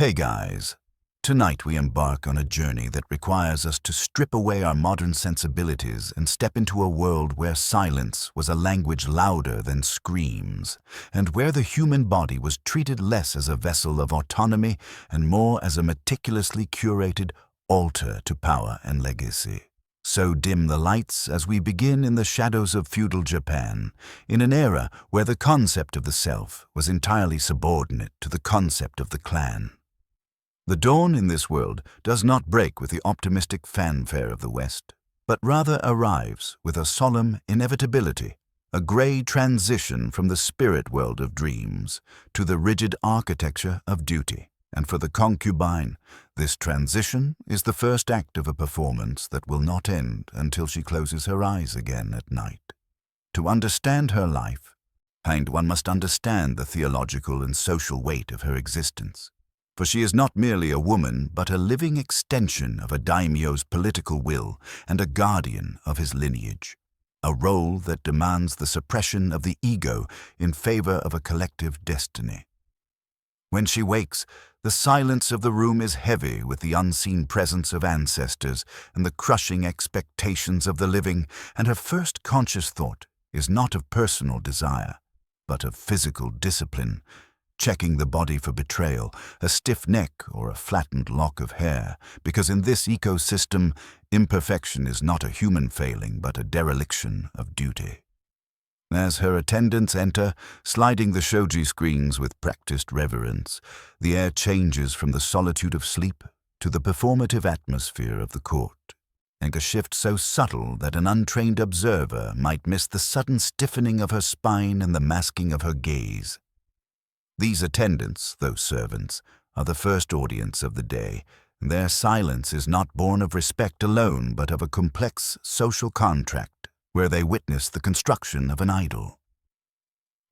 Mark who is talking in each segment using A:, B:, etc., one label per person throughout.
A: Hey guys, tonight we embark on a journey that requires us to strip away our modern sensibilities and step into a world where silence was a language louder than screams, and where the human body was treated less as a vessel of autonomy and more as a meticulously curated altar to power and legacy. So dim the lights as we begin in the shadows of feudal Japan, in an era where the concept of the self was entirely subordinate to the concept of the clan. The dawn in this world does not break with the optimistic fanfare of the West, but rather arrives with a solemn inevitability, a gray transition from the spirit world of dreams to the rigid architecture of duty. And for the concubine, this transition is the first act of a performance that will not end until she closes her eyes again at night. To understand her life, one must understand the theological and social weight of her existence. For she is not merely a woman, but a living extension of a daimyo's political will and a guardian of his lineage, a role that demands the suppression of the ego in favor of a collective destiny. When she wakes, the silence of the room is heavy with the unseen presence of ancestors and the crushing expectations of the living, and her first conscious thought is not of personal desire, but of physical discipline, checking the body for betrayal, a stiff neck or a flattened lock of hair, because in this ecosystem, imperfection is not a human failing but a dereliction of duty. As her attendants enter, sliding the shoji screens with practiced reverence, the air changes from the solitude of sleep to the performative atmosphere of the court, and a shift so subtle that an untrained observer might miss the sudden stiffening of her spine and the masking of her gaze. These attendants, though servants, are the first audience of the day. Their silence is not born of respect alone, but of a complex social contract where they witness the construction of an idol.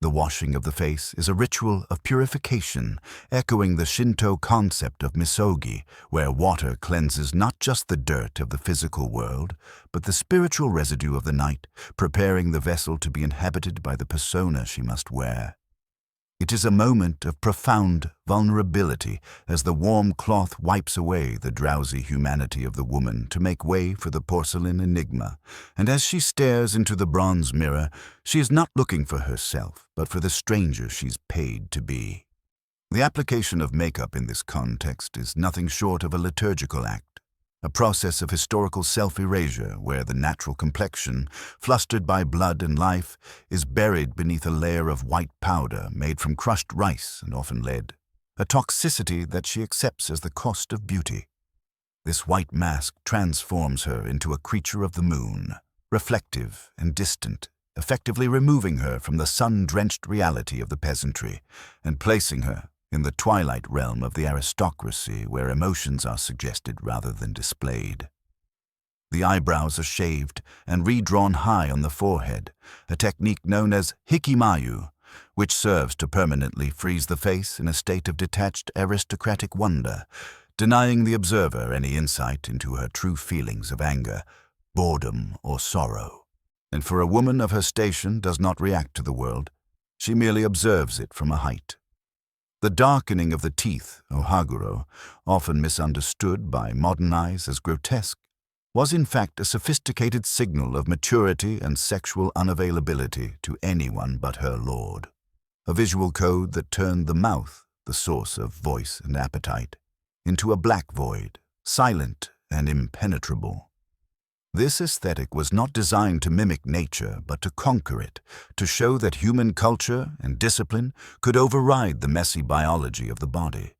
A: The washing of the face is a ritual of purification, echoing the Shinto concept of misogi, where water cleanses not just the dirt of the physical world, but the spiritual residue of the night, preparing the vessel to be inhabited by the persona she must wear. It is a moment of profound vulnerability as the warm cloth wipes away the drowsy humanity of the woman to make way for the porcelain enigma, and as she stares into the bronze mirror, she is not looking for herself, but for the stranger she's paid to be. The application of makeup in this context is nothing short of a liturgical act, a process of historical self-erasure where the natural complexion, flustered by blood and life, is buried beneath a layer of white powder made from crushed rice and often lead, a toxicity that she accepts as the cost of beauty. This white mask transforms her into a creature of the moon, reflective and distant, effectively removing her from the sun-drenched reality of the peasantry and placing her in the twilight realm of the aristocracy where emotions are suggested rather than displayed. The eyebrows are shaved and redrawn high on the forehead, a technique known as hikimayu, which serves to permanently freeze the face in a state of detached aristocratic wonder, denying the observer any insight into her true feelings of anger, boredom, or sorrow. And for a woman of her station does not react to the world, she merely observes it from a height. The darkening of the teeth, ohaguro, often misunderstood by modern eyes as grotesque, was in fact a sophisticated signal of maturity and sexual unavailability to anyone but her lord, a visual code that turned the mouth, the source of voice and appetite, into a black void, silent and impenetrable. This aesthetic was not designed to mimic nature, but to conquer it, to show that human culture and discipline could override the messy biology of the body.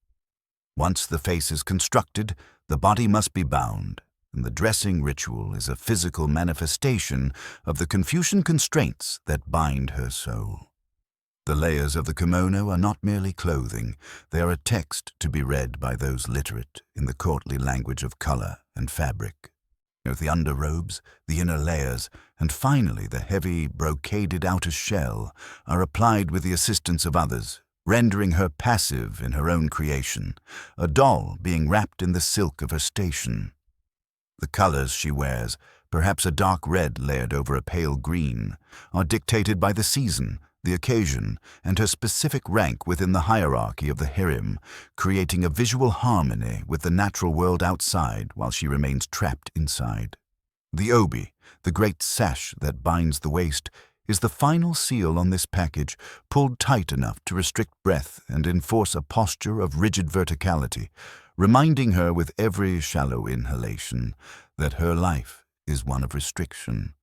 A: Once the face is constructed, the body must be bound, and the dressing ritual is a physical manifestation of the Confucian constraints that bind her soul. The layers of the kimono are not merely clothing, they are a text to be read by those literate in the courtly language of color and fabric. The underrobes, the inner layers, and finally the heavy, brocaded outer shell are applied with the assistance of others, rendering her passive in her own creation, a doll being wrapped in the silk of her station. The colors she wears, perhaps a dark red layered over a pale green, are dictated by the season, the occasion and her specific rank within the hierarchy of the harem, creating a visual harmony with the natural world outside while she remains trapped inside. The obi, the great sash that binds the waist, is the final seal on this package, pulled tight enough to restrict breath and enforce a posture of rigid verticality, reminding her with every shallow inhalation that her life is one of restriction.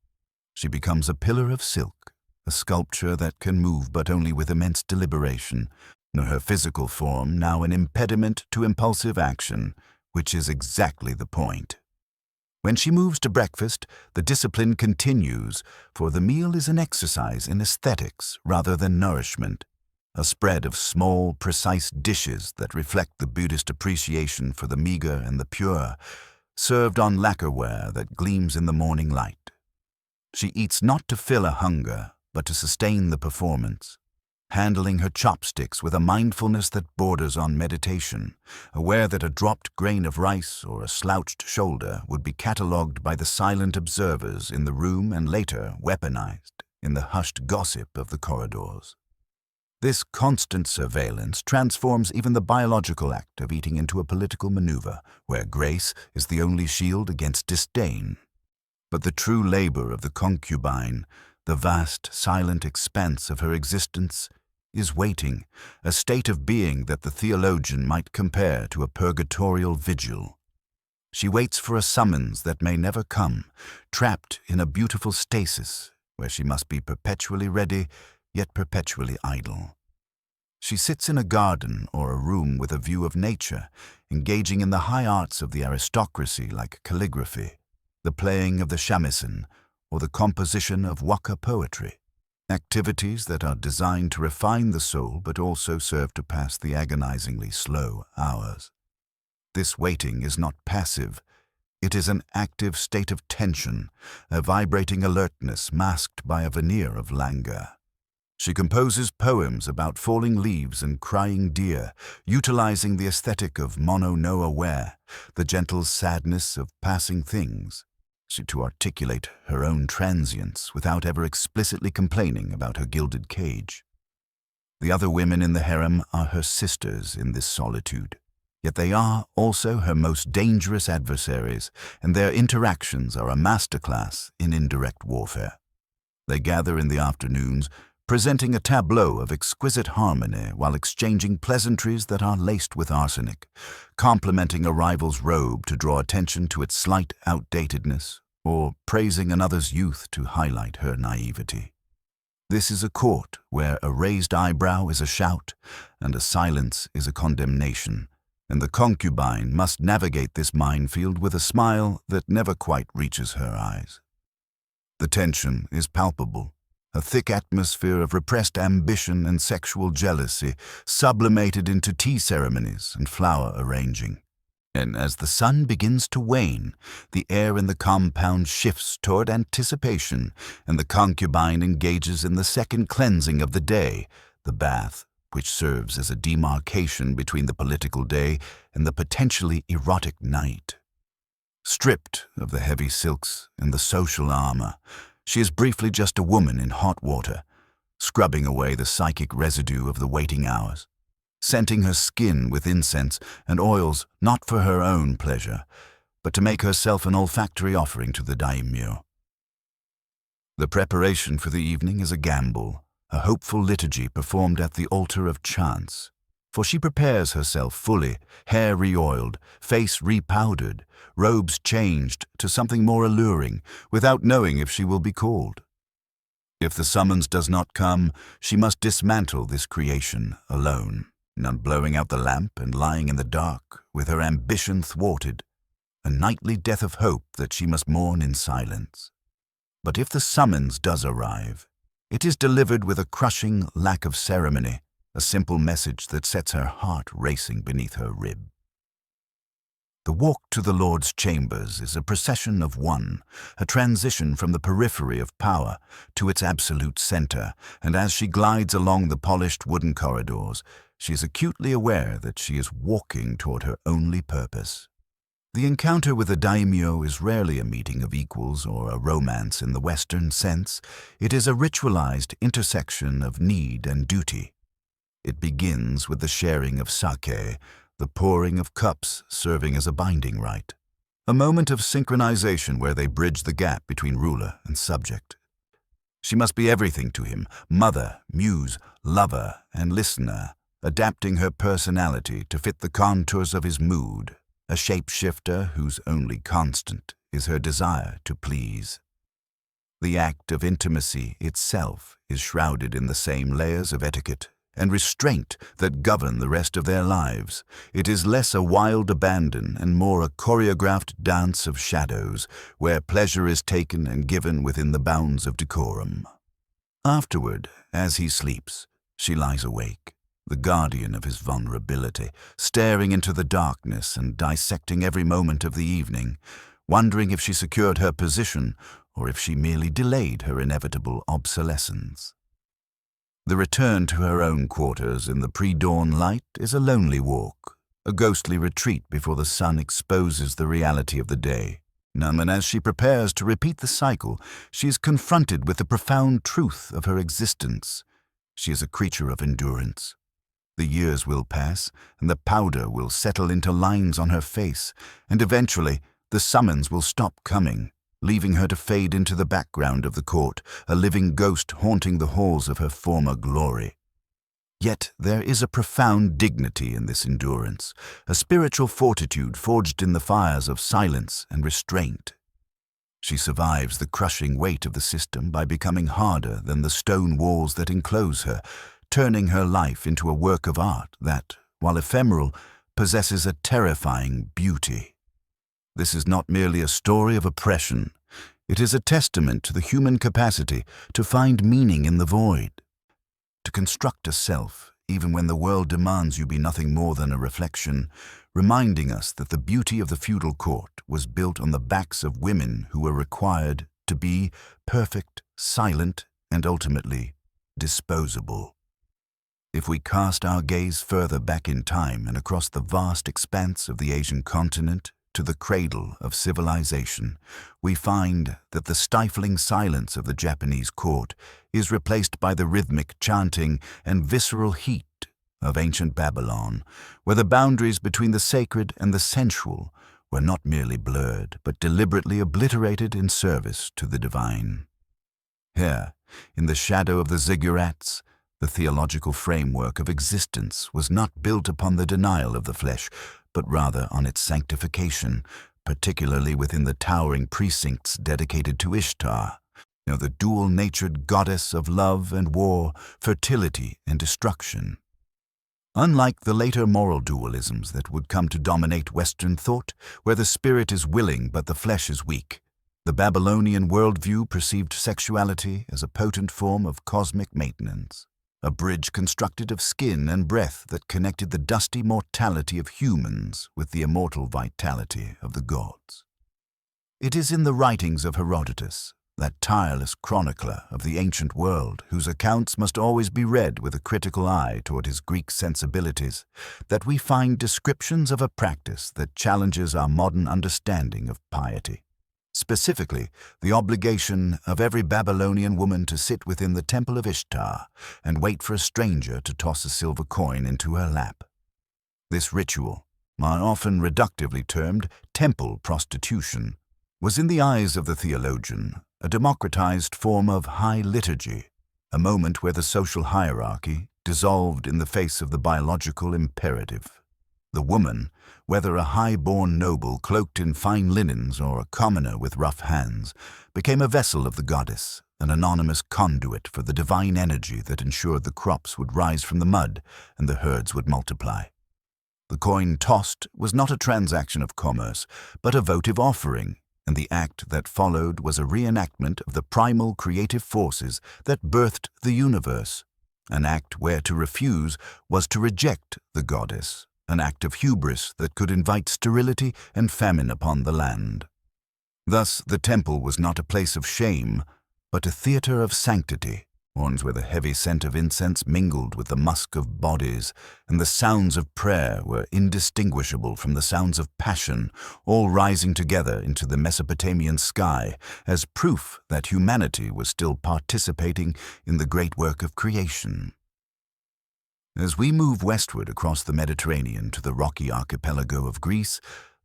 A: She becomes a pillar of silk, a sculpture that can move but only with immense deliberation, her physical form now an impediment to impulsive action, which is exactly the point. When she moves to breakfast, the discipline continues, for the meal is an exercise in aesthetics rather than nourishment, a spread of small, precise dishes that reflect the Buddhist appreciation for the meager and the pure, served on lacquerware that gleams in the morning light. She eats not to fill a hunger, but to sustain the performance, handling her chopsticks with a mindfulness that borders on meditation, aware that a dropped grain of rice or a slouched shoulder would be catalogued by the silent observers in the room and later weaponized in the hushed gossip of the corridors. This constant surveillance transforms even the biological act of eating into a political maneuver, where grace is the only shield against disdain. But the true labor of the concubine, the vast, silent expanse of her existence, is waiting, a state of being that the theologian might compare to a purgatorial vigil. She waits for a summons that may never come, trapped in a beautiful stasis where she must be perpetually ready, yet perpetually idle. She sits in a garden or a room with a view of nature, engaging in the high arts of the aristocracy like calligraphy, the playing of the shamisen, or the composition of waka poetry, activities that are designed to refine the soul but also serve to pass the agonizingly slow hours. This waiting is not passive. It is an active state of tension, a vibrating alertness masked by a veneer of languor. She composes poems about falling leaves and crying deer, utilizing the aesthetic of mono no aware, the gentle sadness of passing things, to articulate her own transience without ever explicitly complaining about her gilded cage. The other women in the harem are her sisters in this solitude, yet they are also her most dangerous adversaries, and their interactions are a masterclass in indirect warfare. They gather in the afternoons, presenting a tableau of exquisite harmony while exchanging pleasantries that are laced with arsenic, complimenting a rival's robe to draw attention to its slight outdatedness, or praising another's youth to highlight her naivety. This is a court where a raised eyebrow is a shout and a silence is a condemnation, and the concubine must navigate this minefield with a smile that never quite reaches her eyes. The tension is palpable. A thick atmosphere of repressed ambition and sexual jealousy sublimated into tea ceremonies and flower arranging. And as the sun begins to wane, the air in the compound shifts toward anticipation, and the concubine engages in the second cleansing of the day, the bath, which serves as a demarcation between the political day and the potentially erotic night. Stripped of the heavy silks and the social armor, she is briefly just a woman in hot water, scrubbing away the psychic residue of the waiting hours, scenting her skin with incense and oils not for her own pleasure, but to make herself an olfactory offering to the daimyo. The preparation for the evening is a gamble, a hopeful liturgy performed at the altar of chance, for she prepares herself fully, hair re-oiled, face re-powdered, robes changed to something more alluring, without knowing if she will be called. If the summons does not come, she must dismantle this creation alone, not blowing out the lamp and lying in the dark, with her ambition thwarted, a nightly death of hope that she must mourn in silence. But if the summons does arrive, it is delivered with a crushing lack of ceremony, a simple message that sets her heart racing beneath her rib. The walk to the Lord's chambers is a procession of one, a transition from the periphery of power to its absolute center, and as she glides along the polished wooden corridors, she is acutely aware that she is walking toward her only purpose. The encounter with a daimyo is rarely a meeting of equals or a romance in the Western sense. It is a ritualized intersection of need and duty. It begins with the sharing of sake, the pouring of cups serving as a binding rite, a moment of synchronization where they bridge the gap between ruler and subject. She must be everything to him, mother, muse, lover, and listener, adapting her personality to fit the contours of his mood, a shapeshifter whose only constant is her desire to please. The act of intimacy itself is shrouded in the same layers of etiquette and restraint that govern the rest of their lives. It is less a wild abandon and more a choreographed dance of shadows, where pleasure is taken and given within the bounds of decorum. Afterward, as he sleeps, she lies awake, the guardian of his vulnerability, staring into the darkness and dissecting every moment of the evening, wondering if she secured her position or if she merely delayed her inevitable obsolescence. The return to her own quarters in the pre-dawn light is a lonely walk, a ghostly retreat before the sun exposes the reality of the day. And as she prepares to repeat the cycle, she is confronted with the profound truth of her existence. She is a creature of endurance. The years will pass, and the powder will settle into lines on her face, and eventually the summons will stop coming, leaving her to fade into the background of the court, a living ghost haunting the halls of her former glory. Yet there is a profound dignity in this endurance, a spiritual fortitude forged in the fires of silence and restraint. She survives the crushing weight of the system by becoming harder than the stone walls that enclose her, turning her life into a work of art that, while ephemeral, possesses a terrifying beauty. This is not merely a story of oppression. It is a testament to the human capacity to find meaning in the void, to construct a self, even when the world demands you be nothing more than a reflection, reminding us that the beauty of the feudal court was built on the backs of women who were required to be perfect, silent, and ultimately disposable. If we cast our gaze further back in time and across the vast expanse of the Asian continent to the cradle of civilization, we find that the stifling silence of the Japanese court is replaced by the rhythmic chanting and visceral heat of ancient Babylon, where the boundaries between the sacred and the sensual were not merely blurred, but deliberately obliterated in service to the divine. Here, in the shadow of the ziggurats, the theological framework of existence was not built upon the denial of the flesh, but rather on its sanctification, particularly within the towering precincts dedicated to Ishtar, the dual-natured goddess of love and war, fertility and destruction. Unlike the later moral dualisms that would come to dominate Western thought, where the spirit is willing but the flesh is weak, the Babylonian worldview perceived sexuality as a potent form of cosmic maintenance, a bridge constructed of skin and breath that connected the dusty mortality of humans with the immortal vitality of the gods. It is in the writings of Herodotus, that tireless chronicler of the ancient world, whose accounts must always be read with a critical eye toward his Greek sensibilities, that we find descriptions of a practice that challenges our modern understanding of piety. Specifically, the obligation of every Babylonian woman to sit within the temple of Ishtar and wait for a stranger to toss a silver coin into her lap. This ritual, often reductively termed temple prostitution, was in the eyes of the theologian a democratized form of high liturgy, a moment where the social hierarchy dissolved in the face of the biological imperative. The woman, whether a high-born noble cloaked in fine linens or a commoner with rough hands, became a vessel of the goddess, an anonymous conduit for the divine energy that ensured the crops would rise from the mud and the herds would multiply. The coin tossed was not a transaction of commerce, but a votive offering, and the act that followed was a reenactment of the primal creative forces that birthed the universe, an act where to refuse was to reject the goddess, an act of hubris that could invite sterility and famine upon the land. Thus, the temple was not a place of shame, but a theater of sanctity, horns where the heavy scent of incense mingled with the musk of bodies, and the sounds of prayer were indistinguishable from the sounds of passion, all rising together into the Mesopotamian sky as proof that humanity was still participating in the great work of creation. As we move westward across the Mediterranean to the rocky archipelago of Greece,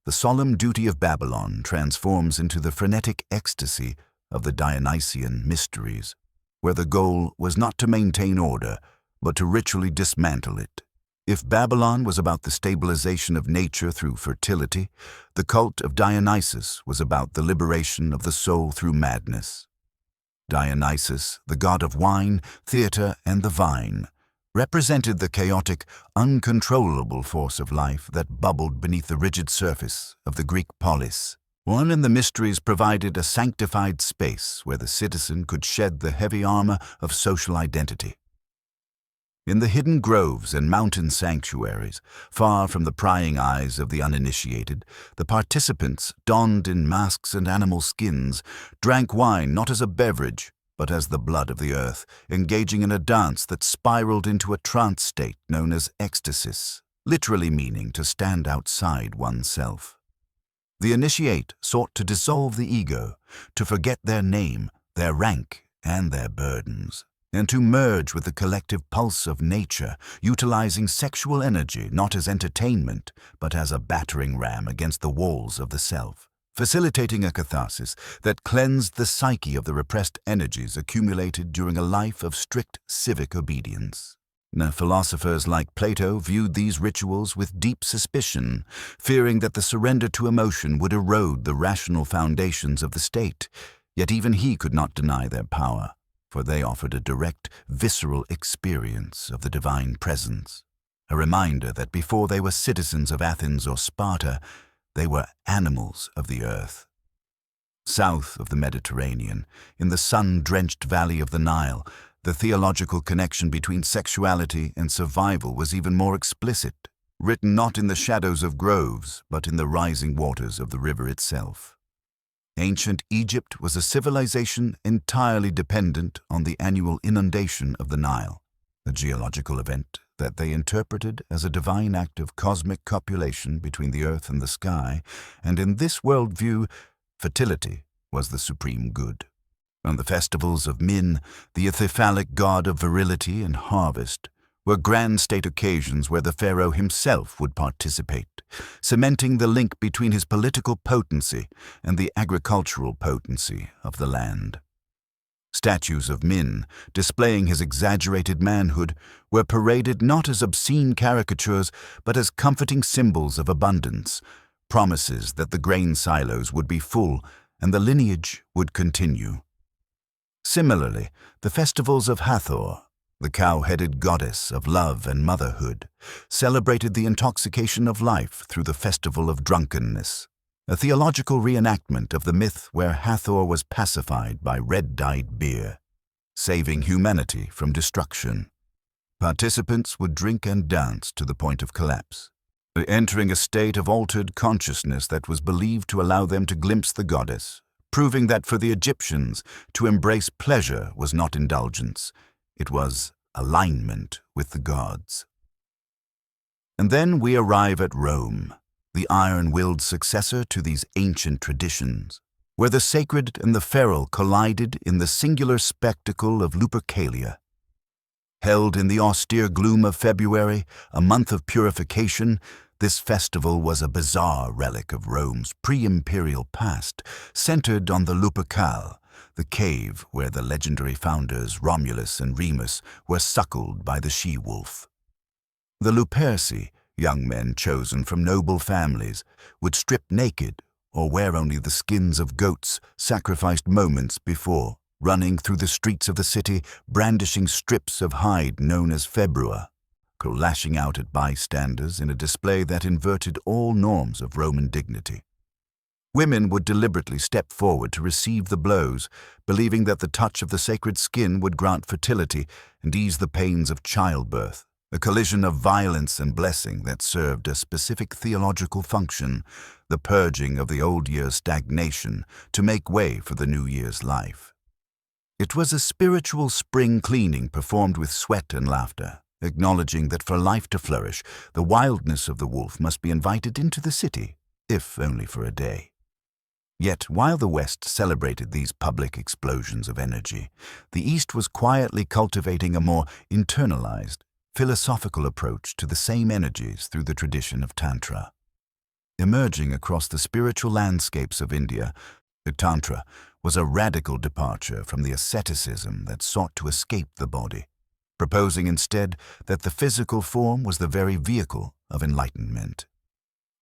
A: the solemn duty of Babylon transforms into the frenetic ecstasy of the Dionysian mysteries, where the goal was not to maintain order, but to ritually dismantle it. If Babylon was about the stabilization of nature through fertility, the cult of Dionysus was about the liberation of the soul through madness. Dionysus, the god of wine, theater, and the vine, represented the chaotic, uncontrollable force of life that bubbled beneath the rigid surface of the Greek polis. One in the mysteries provided a sanctified space where the citizen could shed the heavy armor of social identity. In the hidden groves and mountain sanctuaries, far from the prying eyes of the uninitiated, the participants, donned in masks and animal skins, drank wine not as a beverage, but as the blood of the earth, engaging in a dance that spiraled into a trance state known as ecstasis, literally meaning to stand outside oneself. The initiate sought to dissolve the ego, to forget their name, their rank, and their burdens, and to merge with the collective pulse of nature, utilizing sexual energy not as entertainment, but as a battering ram against the walls of the self, facilitating a catharsis that cleansed the psyche of the repressed energies accumulated during a life of strict civic obedience. Now, philosophers like Plato viewed these rituals with deep suspicion, fearing that the surrender to emotion would erode the rational foundations of the state. Yet even he could not deny their power, for they offered a direct, visceral experience of the divine presence, a reminder that before they were citizens of Athens or Sparta, they were animals of the earth. South of the Mediterranean, in the sun-drenched valley of the Nile, the theological connection between sexuality and survival was even more explicit, written not in the shadows of groves, but in the rising waters of the river itself. Ancient Egypt was a civilization entirely dependent on the annual inundation of the Nile, a geological event that they interpreted as a divine act of cosmic copulation between the earth and the sky, and in this worldview, fertility was the supreme good. And the festivals of Min, the ethephalic god of virility and harvest, were grand state occasions where the pharaoh himself would participate, cementing the link between his political potency and the agricultural potency of the land. Statues of Min, displaying his exaggerated manhood, were paraded not as obscene caricatures, but as comforting symbols of abundance, promises that the grain silos would be full and the lineage would continue. Similarly, the festivals of Hathor, the cow-headed goddess of love and motherhood, celebrated the intoxication of life through the festival of drunkenness, a theological reenactment of the myth where Hathor was pacified by red-dyed beer, saving humanity from destruction. Participants would drink and dance to the point of collapse, entering a state of altered consciousness that was believed to allow them to glimpse the goddess, proving that for the Egyptians, to embrace pleasure was not indulgence, it was alignment with the gods. And then we arrive at Rome, the iron-willed successor to these ancient traditions, where the sacred and the feral collided in the singular spectacle of Lupercalia. Held in the austere gloom of February, a month of purification, this festival was a bizarre relic of Rome's pre-imperial past, centered on the Lupercal, the cave where the legendary founders Romulus and Remus were suckled by the she-wolf. The Luperci, young men chosen from noble families, would strip naked or wear only the skins of goats sacrificed moments before, running through the streets of the city, brandishing strips of hide known as februa, lashing out at bystanders in a display that inverted all norms of Roman dignity. Women would deliberately step forward to receive the blows, believing that the touch of the sacred skin would grant fertility and ease the pains of childbirth, a collision of violence and blessing that served a specific theological function, the purging of the old year's stagnation to make way for the new year's life. It was a spiritual spring cleaning performed with sweat and laughter, acknowledging that for life to flourish, the wildness of the wolf must be invited into the city, if only for a day. Yet, while the West celebrated these public explosions of energy, the East was quietly cultivating a more internalized, philosophical approach to the same energies through the tradition of Tantra. Emerging across the spiritual landscapes of India, the Tantra was a radical departure from the asceticism that sought to escape the body, proposing instead that the physical form was the very vehicle of enlightenment.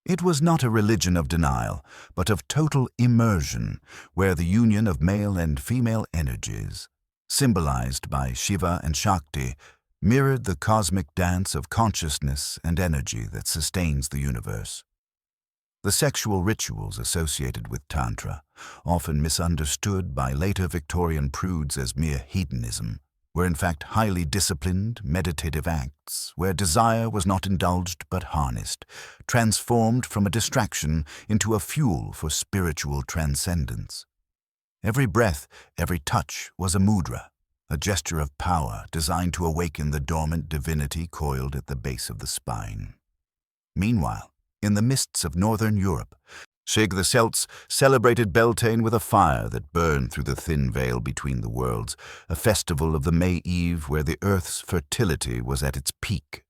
A: It was not a religion of denial, but of total immersion, where the union of male and female energies, symbolized by Shiva and Shakti, mirrored the cosmic dance of consciousness and energy that sustains the universe. The sexual rituals associated with Tantra, often misunderstood by later Victorian prudes as mere hedonism, were in fact highly disciplined, meditative acts where desire was not indulged but harnessed, transformed from a distraction into a fuel for spiritual transcendence. Every breath, every touch was a mudra, a gesture of power designed to awaken the dormant divinity coiled at the base of the spine. Meanwhile, in the mists of northern Europe, Sig the Celts celebrated Beltane with a fire that burned through the thin veil between the worlds, a festival of the May Eve where the earth's fertility was at its peak.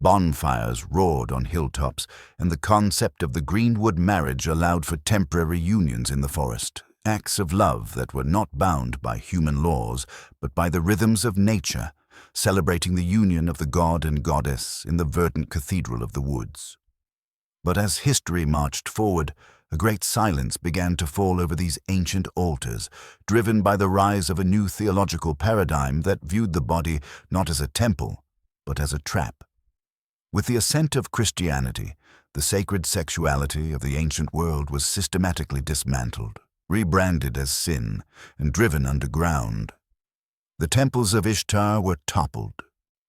A: Bonfires roared on hilltops, and the concept of the greenwood marriage allowed for temporary unions in the forest, acts of love that were not bound by human laws, but by the rhythms of nature, celebrating the union of the god and goddess in the verdant cathedral of the woods. But as history marched forward, a great silence began to fall over these ancient altars, driven by the rise of a new theological paradigm that viewed the body not as a temple, but as a trap. With the ascent of Christianity, the sacred sexuality of the ancient world was systematically dismantled, rebranded as sin, and driven underground. The temples of Ishtar were toppled,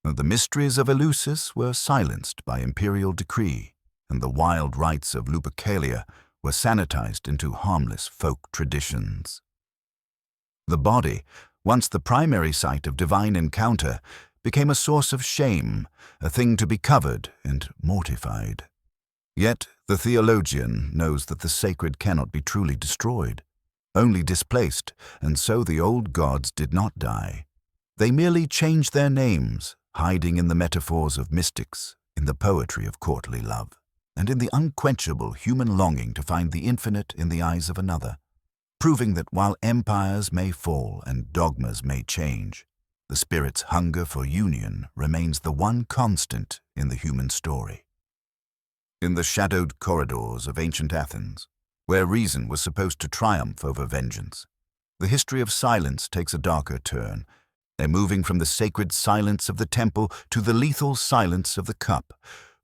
A: and the mysteries of Eleusis were silenced by imperial decree, and the wild rites of Lupercalia were sanitized into harmless folk traditions. The body, once the primary site of divine encounter, became a source of shame, a thing to be covered and mortified. Yet the theologian knows that the sacred cannot be truly destroyed, only displaced, and so the old gods did not die. They merely changed their names, hiding in the metaphors of mystics, in the poetry of courtly love, and in the unquenchable human longing to find the infinite in the eyes of another, proving that while empires may fall and dogmas may change, the spirit's hunger for union remains the one constant in the human story. In the shadowed corridors of ancient Athens, where reason was supposed to triumph over vengeance, the history of silence takes a darker turn, moving from the sacred silence of the temple to the lethal silence of the cup,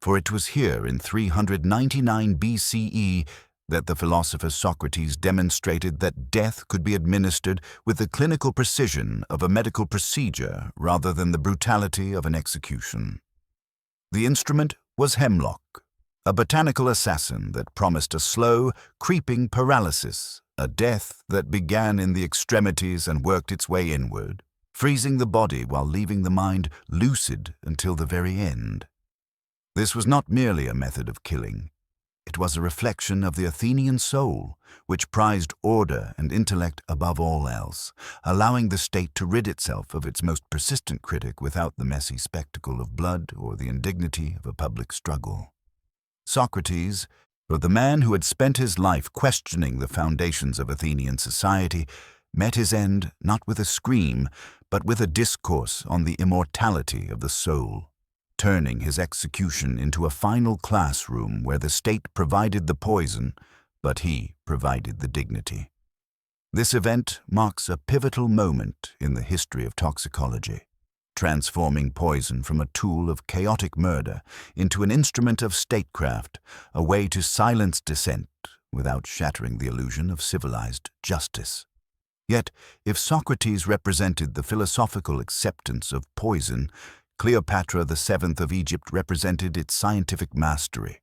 A: for it was here in 399 BCE that the philosopher Socrates demonstrated that death could be administered with the clinical precision of a medical procedure rather than the brutality of an execution. The instrument was hemlock, a botanical assassin that promised a slow, creeping paralysis, a death that began in the extremities and worked its way inward, freezing the body while leaving the mind lucid until the very end. This was not merely a method of killing. It was a reflection of the Athenian soul, which prized order and intellect above all else, allowing the state to rid itself of its most persistent critic without the messy spectacle of blood or the indignity of a public struggle. Socrates, or the man who had spent his life questioning the foundations of Athenian society, met his end not with a scream, but with a discourse on the immortality of the soul, turning his execution into a final classroom where the state provided the poison, but he provided the dignity. This event marks a pivotal moment in the history of toxicology, transforming poison from a tool of chaotic murder into an instrument of statecraft, a way to silence dissent without shattering the illusion of civilized justice. Yet, if Socrates represented the philosophical acceptance of poison, Cleopatra VII of Egypt represented its scientific mastery,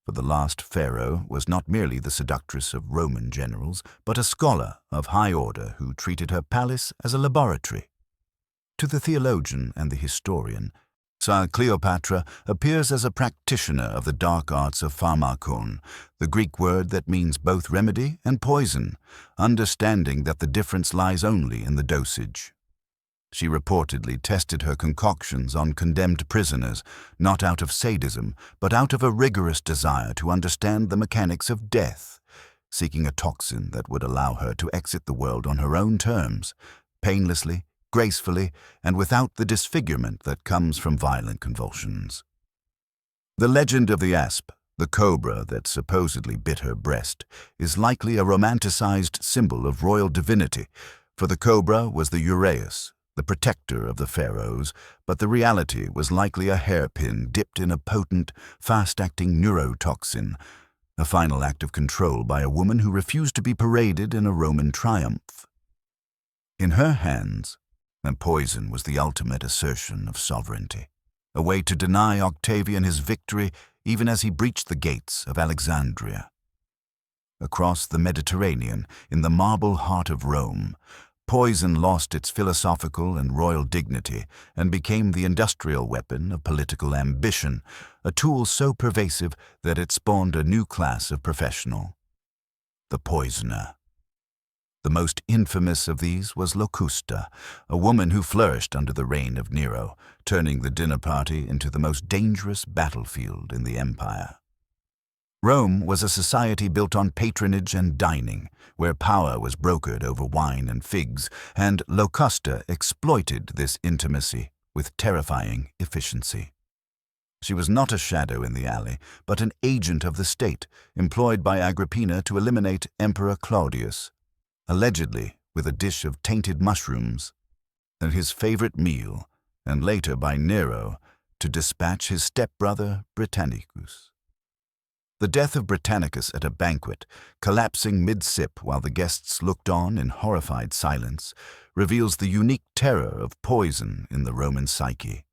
A: for the last pharaoh was not merely the seductress of Roman generals, but a scholar of high order who treated her palace as a laboratory. To the theologian and the historian, Cleopatra appears as a practitioner of the dark arts of pharmakon, the Greek word that means both remedy and poison, understanding that the difference lies only in the dosage. She reportedly tested her concoctions on condemned prisoners, not out of sadism, but out of a rigorous desire to understand the mechanics of death, seeking a toxin that would allow her to exit the world on her own terms, painlessly, gracefully, and without the disfigurement that comes from violent convulsions. The legend of the asp, the cobra that supposedly bit her breast, is likely a romanticized symbol of royal divinity, for the cobra was the uraeus, the protector of the pharaohs, but the reality was likely a hairpin dipped in a potent, fast-acting neurotoxin, a final act of control by a woman who refused to be paraded in a Roman triumph. In her hands, and poison was the ultimate assertion of sovereignty, a way to deny Octavian his victory even as he breached the gates of Alexandria. Across the Mediterranean, in the marble heart of Rome, poison lost its philosophical and royal dignity and became the industrial weapon of political ambition, a tool so pervasive that it spawned a new class of professional: the poisoner. The most infamous of these was Locusta, a woman who flourished under the reign of Nero, turning the dinner party into the most dangerous battlefield in the empire. Rome was a society built on patronage and dining, where power was brokered over wine and figs, and Locusta exploited this intimacy with terrifying efficiency. She was not a shadow in the alley, but an agent of the state, employed by Agrippina to eliminate Emperor Claudius, allegedly with a dish of tainted mushrooms, and his favorite meal, and later by Nero to dispatch his stepbrother Britannicus. The death of Britannicus at a banquet, collapsing mid-sip while the guests looked on in horrified silence, reveals the unique terror of poison in the Roman psyche.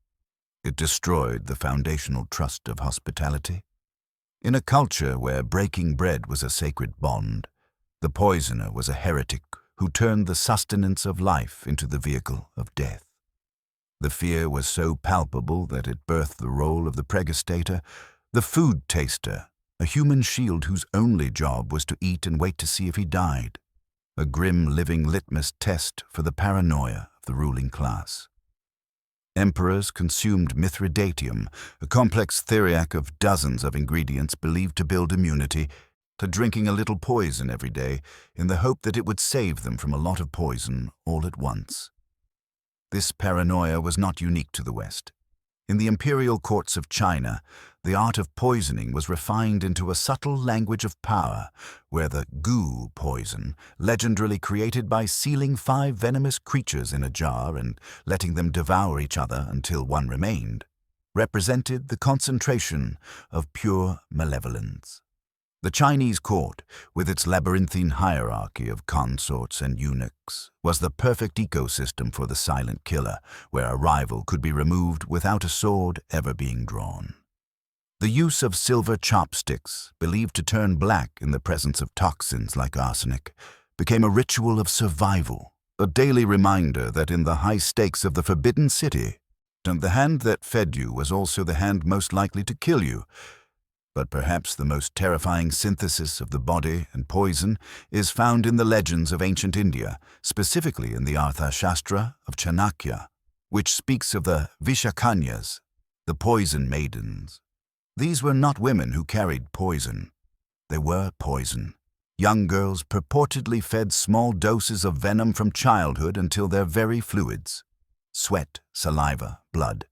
A: It destroyed the foundational trust of hospitality. In a culture where breaking bread was a sacred bond, the poisoner was a heretic who turned the sustenance of life into the vehicle of death. The fear was so palpable that it birthed the role of the pregustator, the food taster, a human shield whose only job was to eat and wait to see if he died, a grim living litmus test for the paranoia of the ruling class. Emperors consumed Mithridatium, a complex theriac of dozens of ingredients believed to build immunity, to drinking a little poison every day in the hope that it would save them from a lot of poison all at once. This paranoia was not unique to the West. In the Imperial Courts of China, the art of poisoning was refined into a subtle language of power, where the goo poison, legendarily created by sealing 5 venomous creatures in a jar and letting them devour each other until one remained, represented the concentration of pure malevolence. The Chinese court, with its labyrinthine hierarchy of consorts and eunuchs, was the perfect ecosystem for the silent killer, where a rival could be removed without a sword ever being drawn. The use of silver chopsticks, believed to turn black in the presence of toxins like arsenic, became a ritual of survival, a daily reminder that in the high stakes of the Forbidden City, the hand that fed you was also the hand most likely to kill you. But perhaps the most terrifying synthesis of the body and poison is found in the legends of ancient India, specifically in the Arthashastra of Chanakya, which speaks of the Vishakanyas, the poison maidens. These were not women who carried poison. They were poison. Young girls purportedly fed small doses of venom from childhood until their very fluids, sweat, saliva, blood,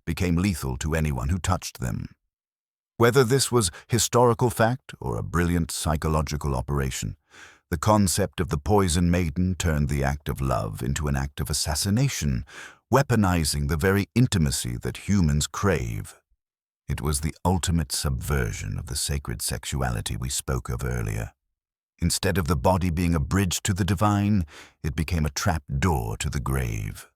A: became lethal to anyone who touched them. Whether this was historical fact or a brilliant psychological operation, the concept of the poison maiden turned the act of love into an act of assassination, weaponizing the very intimacy that humans crave. It was the ultimate subversion of the sacred sexuality we spoke of earlier. Instead of the body being a bridge to the divine, it became a trap door to the grave.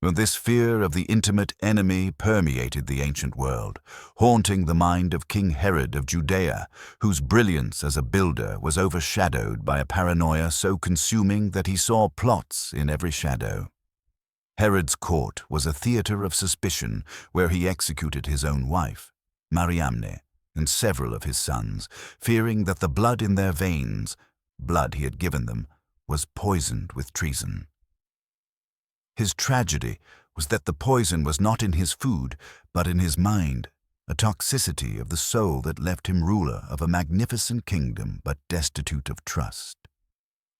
A: Well, this fear of the intimate enemy permeated the ancient world, haunting the mind of King Herod of Judea, whose brilliance as a builder was overshadowed by a paranoia so consuming that he saw plots in every shadow. Herod's court was a theater of suspicion where he executed his own wife, Mariamne, and several of his sons, fearing that the blood in their veins, blood he had given them, was poisoned with treason. His tragedy was that the poison was not in his food, but in his mind, a toxicity of the soul that left him ruler of a magnificent kingdom but destitute of trust.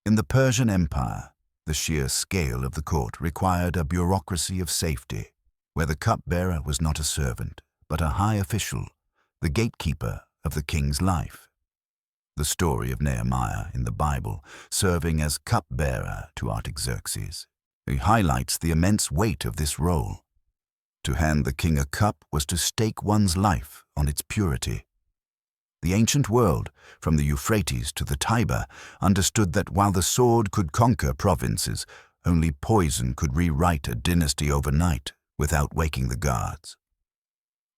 A: In the Persian Empire, the sheer scale of the court required a bureaucracy of safety, where the cupbearer was not a servant, but a high official, the gatekeeper of the king's life. The story of Nehemiah in the Bible, serving as cupbearer to Artaxerxes, highlights the immense weight of this role. To hand the king a cup was to stake one's life on its purity. The ancient world, from the Euphrates to the Tiber, understood that while the sword could conquer provinces, only poison could rewrite a dynasty overnight without waking the guards.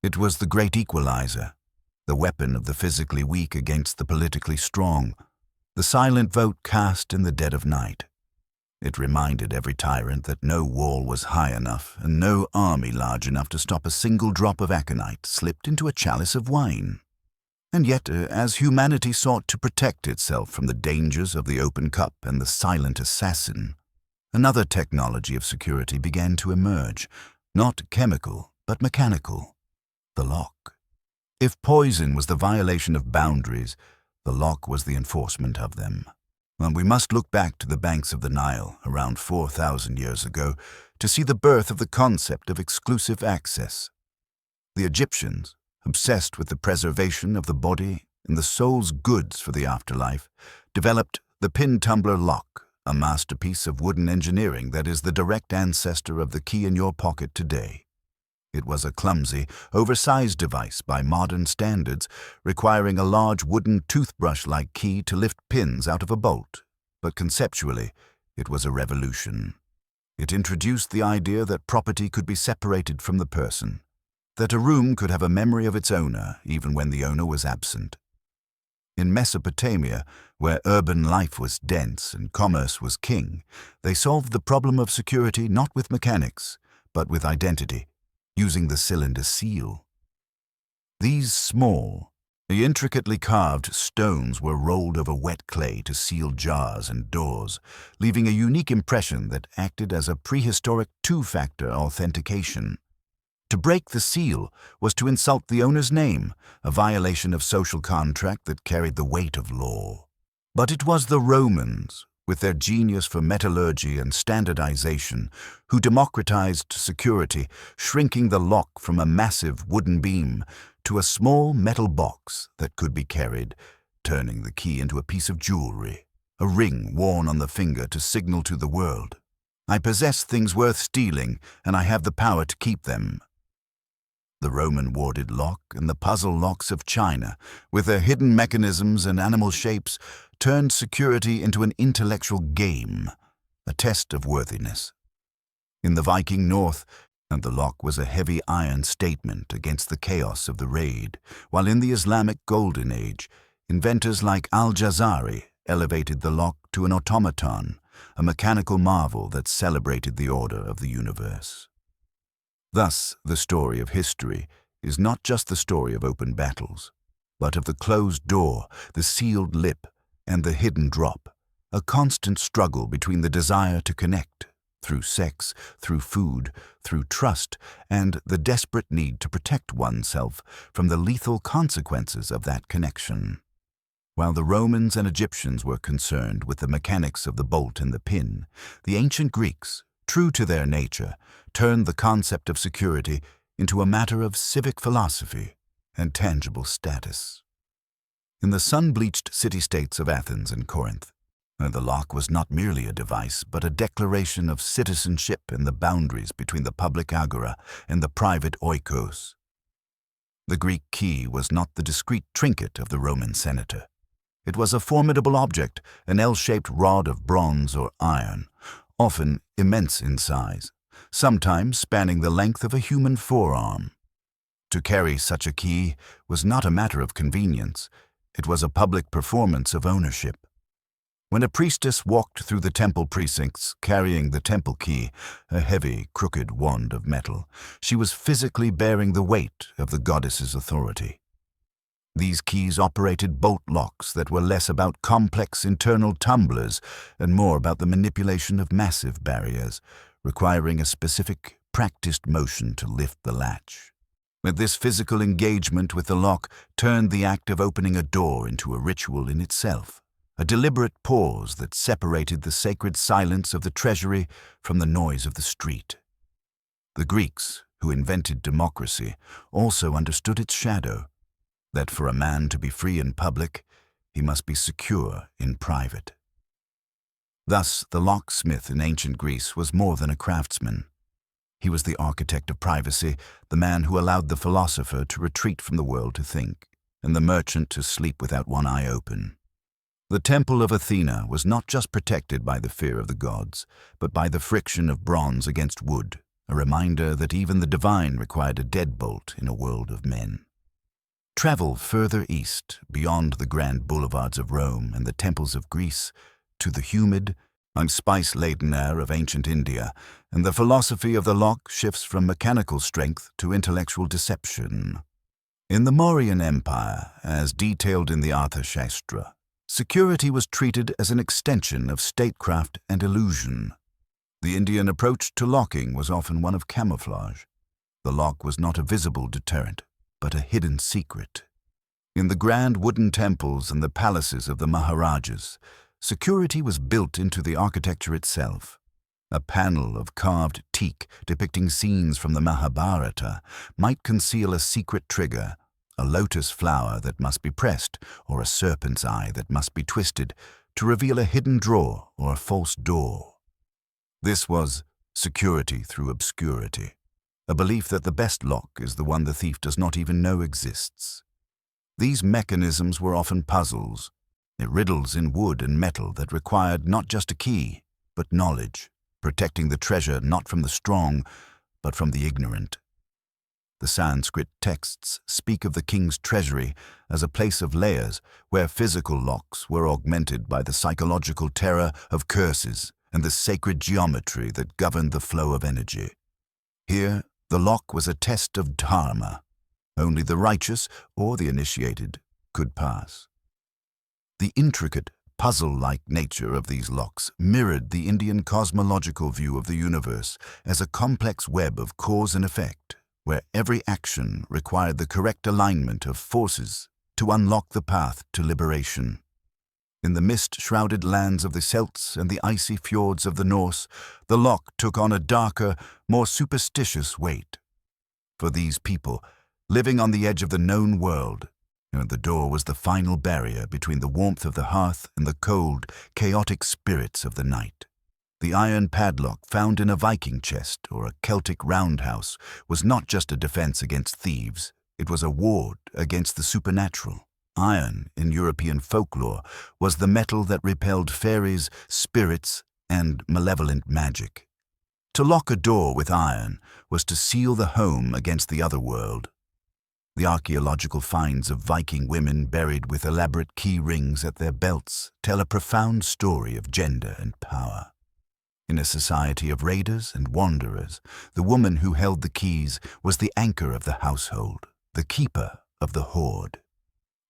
A: It was the great equalizer, the weapon of the physically weak against the politically strong, the silent vote cast in the dead of night. It reminded every tyrant that no wall was high enough and no army large enough to stop a single drop of aconite slipped into a chalice of wine. And yet, as humanity sought to protect itself from the dangers of the open cup and the silent assassin, another technology of security began to emerge, not chemical, but mechanical: the lock. If poison was the violation of boundaries, the lock was the enforcement of them. And we must look back to the banks of the Nile around 4,000 years ago to see the birth of the concept of exclusive access. The Egyptians, obsessed with the preservation of the body and the soul's goods for the afterlife, developed the pin tumbler lock, a masterpiece of wooden engineering that is the direct ancestor of the key in your pocket today. It was a clumsy, oversized device by modern standards, requiring a large wooden toothbrush-like key to lift pins out of a bolt. But conceptually, it was a revolution. It introduced the idea that property could be separated from the person, that a room could have a memory of its owner even when the owner was absent. In Mesopotamia, where urban life was dense and commerce was king, they solved the problem of security not with mechanics, but with identity, using the cylinder seal. These small, intricately carved stones were rolled over wet clay to seal jars and doors, leaving a unique impression that acted as a prehistoric two-factor authentication. To break the seal was to insult the owner's name, a violation of social contract that carried the weight of law. But it was the Romans, with their genius for metallurgy and standardization, who democratized security, shrinking the lock from a massive wooden beam to a small metal box that could be carried, turning the key into a piece of jewelry, a ring worn on the finger to signal to the world, "I possess things worth stealing, and I have the power to keep them." The Roman warded lock and the puzzle locks of China, with their hidden mechanisms and animal shapes, turned security into an intellectual game, a test of worthiness. In the Viking North, the lock was a heavy iron statement against the chaos of the raid, while in the Islamic Golden Age, inventors like Al-Jazari elevated the lock to an automaton, a mechanical marvel that celebrated the order of the universe. Thus, the story of history is not just the story of open battles, but of the closed door, the sealed lip, and the hidden drop, a constant struggle between the desire to connect, through sex, through food, through trust, and the desperate need to protect oneself from the lethal consequences of that connection. While the Romans and Egyptians were concerned with the mechanics of the bolt and the pin, the ancient Greeks, true to their nature, turned the concept of security into a matter of civic philosophy and tangible status. In the sun-bleached city-states of Athens and Corinth, the lock was not merely a device, but a declaration of citizenship in the boundaries between the public agora and the private oikos. The Greek key was not the discreet trinket of the Roman senator. It was a formidable object, an L-shaped rod of bronze or iron, often immense in size, sometimes spanning the length of a human forearm. To carry such a key was not a matter of convenience, it was a public performance of ownership. When a priestess walked through the temple precincts carrying the temple key, a heavy, crooked wand of metal, she was physically bearing the weight of the goddess's authority. These keys operated bolt locks that were less about complex internal tumblers and more about the manipulation of massive barriers, requiring a specific, practiced motion to lift the latch. But this physical engagement with the lock turned the act of opening a door into a ritual in itself, a deliberate pause that separated the sacred silence of the treasury from the noise of the street. The Greeks, who invented democracy, also understood its shadow, that for a man to be free in public, he must be secure in private. Thus, the locksmith in ancient Greece was more than a craftsman. He was the architect of privacy, the man who allowed the philosopher to retreat from the world to think, and the merchant to sleep without one eye open. The temple of Athena was not just protected by the fear of the gods, but by the friction of bronze against wood, a reminder that even the divine required a deadbolt in a world of men. Travel further east, beyond the grand boulevards of Rome and the temples of Greece, to the humid, spice-laden air of ancient India, and the philosophy of the lock shifts from mechanical strength to intellectual deception. In the Mauryan Empire, as detailed in the Arthashastra, security was treated as an extension of statecraft and illusion. The Indian approach to locking was often one of camouflage. The lock was not a visible deterrent, but a hidden secret. In the grand wooden temples and the palaces of the Maharajas, security was built into the architecture itself. A panel of carved teak depicting scenes from the Mahabharata might conceal a secret trigger, a lotus flower that must be pressed, or a serpent's eye that must be twisted, to reveal a hidden drawer or a false door. This was security through obscurity, a belief that the best lock is the one the thief does not even know exists. These mechanisms were often puzzles, riddles in wood and metal that required not just a key, but knowledge, protecting the treasure not from the strong, but from the ignorant. The Sanskrit texts speak of the king's treasury as a place of layers where physical locks were augmented by the psychological terror of curses and the sacred geometry that governed the flow of energy. Here, the lock was a test of dharma. Only the righteous or the initiated could pass. The intricate, puzzle-like nature of these locks mirrored the Indian cosmological view of the universe as a complex web of cause and effect, where every action required the correct alignment of forces to unlock the path to liberation. In the mist-shrouded lands of the Celts and the icy fjords of the Norse, the lock took on a darker, more superstitious weight. For these people, living on the edge of the known world, the door was the final barrier between the warmth of the hearth and the cold, chaotic spirits of the night. The iron padlock found in a Viking chest or a Celtic roundhouse was not just a defense against thieves, it was a ward against the supernatural. Iron, in European folklore, was the metal that repelled fairies, spirits, and malevolent magic. To lock a door with iron was to seal the home against the other world. The archaeological finds of Viking women buried with elaborate key rings at their belts tell a profound story of gender and power. In a society of raiders and wanderers, the woman who held the keys was the anchor of the household, the keeper of the hoard.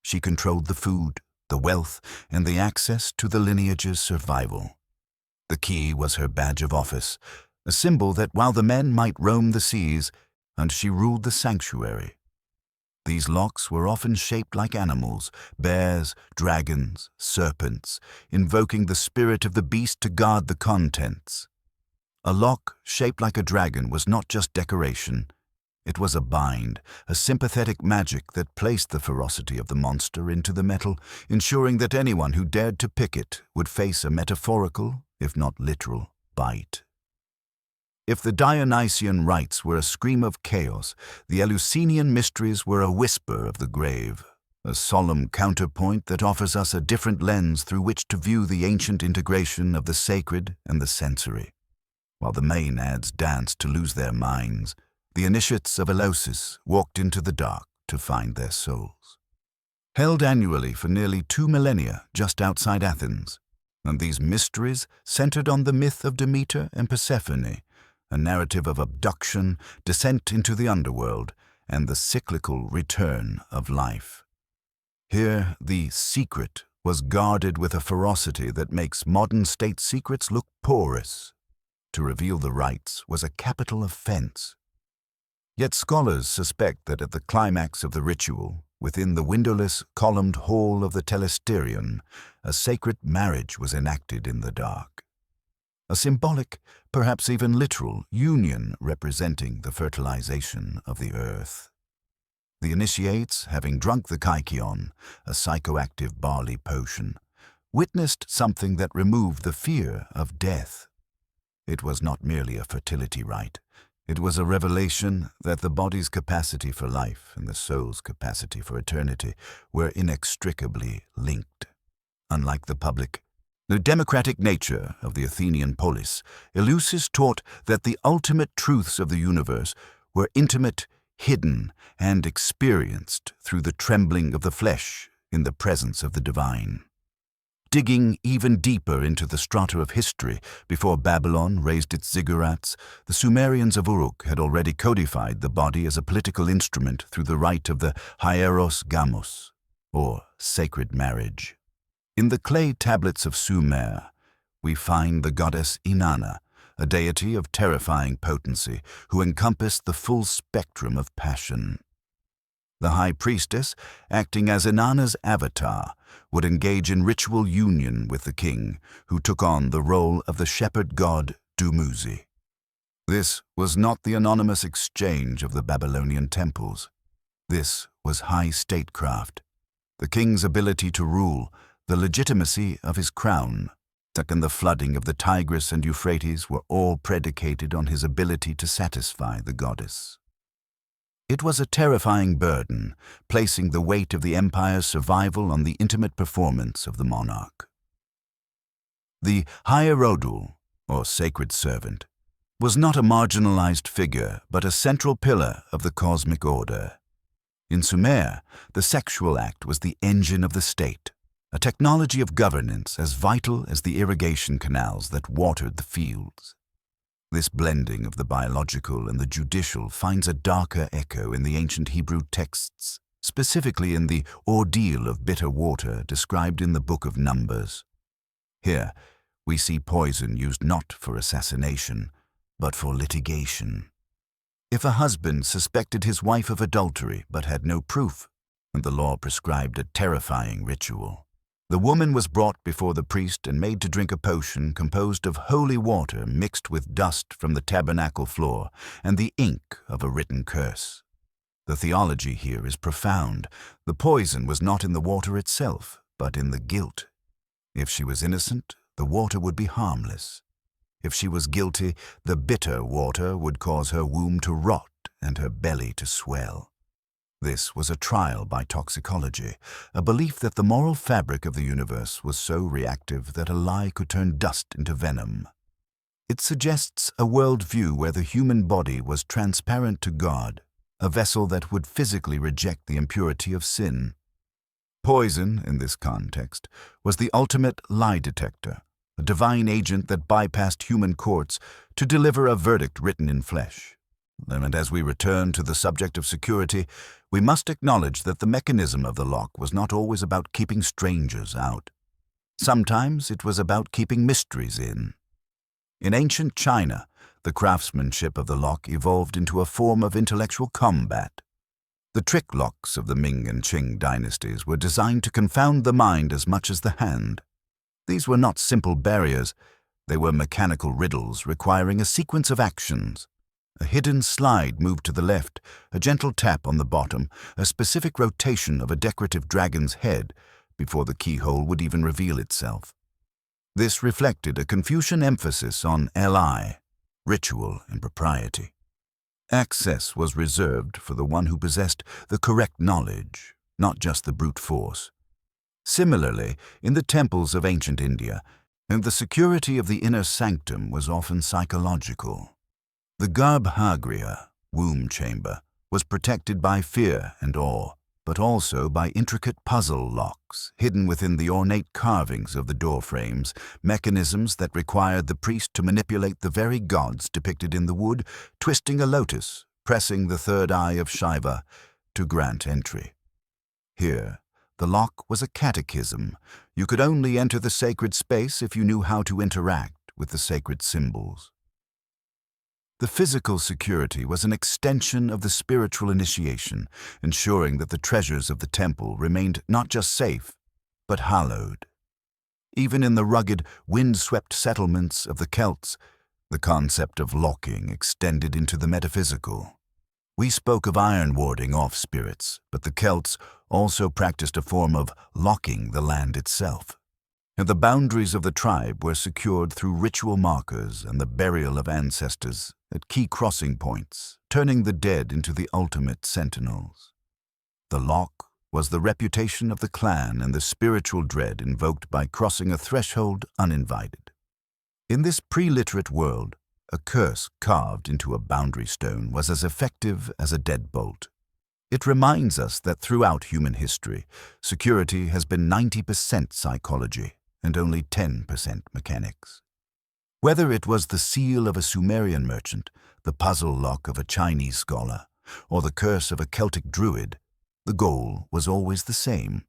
A: She controlled the food, the wealth, and the access to the lineage's survival. The key was her badge of office, a symbol that while the men might roam the seas, and she ruled the sanctuary. These locks were often shaped like animals, bears, dragons, serpents, invoking the spirit of the beast to guard the contents. A lock shaped like a dragon was not just decoration. It was a bind, a sympathetic magic that placed the ferocity of the monster into the metal, ensuring that anyone who dared to pick it would face a metaphorical, if not literal, bite. If the Dionysian rites were a scream of chaos, the Eleusinian mysteries were a whisper of the grave, a solemn counterpoint that offers us a different lens through which to view the ancient integration of the sacred and the sensory. While the maenads danced to lose their minds, the initiates of Eleusis walked into the dark to find their souls. Held annually for nearly 2 millennia just outside Athens, and these mysteries centered on the myth of Demeter and Persephone, a narrative of abduction, descent into the underworld, and the cyclical return of life. Here, the secret was guarded with a ferocity that makes modern state secrets look porous. To reveal the rites was a capital offense. Yet scholars suspect that at the climax of the ritual, within the windowless, columned hall of the telesterion, a sacred marriage was enacted in the dark. A symbolic, perhaps even literal, union representing the fertilization of the earth. The initiates, having drunk the kykeon, a psychoactive barley potion, witnessed something that removed the fear of death. It was not merely a fertility rite. It was a revelation that the body's capacity for life and the soul's capacity for eternity were inextricably linked. Unlike the democratic nature of the Athenian polis, Eleusis taught that the ultimate truths of the universe were intimate, hidden, and experienced through the trembling of the flesh in the presence of the divine. Digging even deeper into the strata of history, before Babylon raised its ziggurats, the Sumerians of Uruk had already codified the body as a political instrument through the rite of the hieros gamos, or sacred marriage. In the clay tablets of Sumer, we find the goddess Inanna, a deity of terrifying potency who encompassed the full spectrum of passion. The high priestess, acting as Inanna's avatar, would engage in ritual union with the king, who took on the role of the shepherd god Dumuzi. This was not the anonymous exchange of the Babylonian temples. This was high statecraft, the king's ability to rule, the legitimacy of his crown, and the flooding of the Tigris and Euphrates were all predicated on his ability to satisfy the goddess. It was a terrifying burden, placing the weight of the empire's survival on the intimate performance of the monarch. The hierodule, or sacred servant, was not a marginalized figure, but a central pillar of the cosmic order. In Sumer, the sexual act was the engine of the state, a technology of governance as vital as the irrigation canals that watered the fields. This blending of the biological and the judicial finds a darker echo in the ancient Hebrew texts, specifically in the ordeal of bitter water described in the Book of Numbers. Here, we see poison used not for assassination, but for litigation. If a husband suspected his wife of adultery but had no proof, and the law prescribed a terrifying ritual, the woman was brought before the priest and made to drink a potion composed of holy water mixed with dust from the tabernacle floor and the ink of a written curse. The theology here is profound. The poison was not in the water itself, but in the guilt. If she was innocent, the water would be harmless. If she was guilty, the bitter water would cause her womb to rot and her belly to swell. This was a trial by toxicology, a belief that the moral fabric of the universe was so reactive that a lie could turn dust into venom. It suggests a worldview where the human body was transparent to God, a vessel that would physically reject the impurity of sin. Poison, in this context, was the ultimate lie detector, a divine agent that bypassed human courts to deliver a verdict written in flesh. And as we return to the subject of security, we must acknowledge that the mechanism of the lock was not always about keeping strangers out. Sometimes it was about keeping mysteries in. In ancient China, the craftsmanship of the lock evolved into a form of intellectual combat. The trick locks of the Ming and Qing dynasties were designed to confound the mind as much as the hand. These were not simple barriers. They were mechanical riddles requiring a sequence of actions. A hidden slide moved to the left, a gentle tap on the bottom, a specific rotation of a decorative dragon's head before the keyhole would even reveal itself. This reflected a Confucian emphasis on li, ritual and propriety. Access was reserved for the one who possessed the correct knowledge, not just the brute force. Similarly, in the temples of ancient India, and the security of the inner sanctum was often psychological. The garbhagriha, womb chamber, was protected by fear and awe, but also by intricate puzzle locks hidden within the ornate carvings of the door frames, mechanisms that required the priest to manipulate the very gods depicted in the wood, twisting a lotus, pressing the third eye of Shiva to grant entry. Here, the lock was a catechism. You could only enter the sacred space if you knew how to interact with the sacred symbols. The physical security was an extension of the spiritual initiation, ensuring that the treasures of the temple remained not just safe, but hallowed. Even in the rugged, wind-swept settlements of the Celts, the concept of locking extended into the metaphysical. We spoke of iron warding off spirits, but the Celts also practiced a form of locking the land itself. And the boundaries of the tribe were secured through ritual markers and the burial of ancestors at key crossing points, turning the dead into the ultimate sentinels. The lock was the reputation of the clan and the spiritual dread invoked by crossing a threshold uninvited. In this pre-literate world, a curse carved into a boundary stone was as effective as a deadbolt. It reminds us that throughout human history, security has been 90% psychology and only 10% mechanics. Whether it was the seal of a Sumerian merchant, the puzzle lock of a Chinese scholar, or the curse of a Celtic druid, the goal was always the same: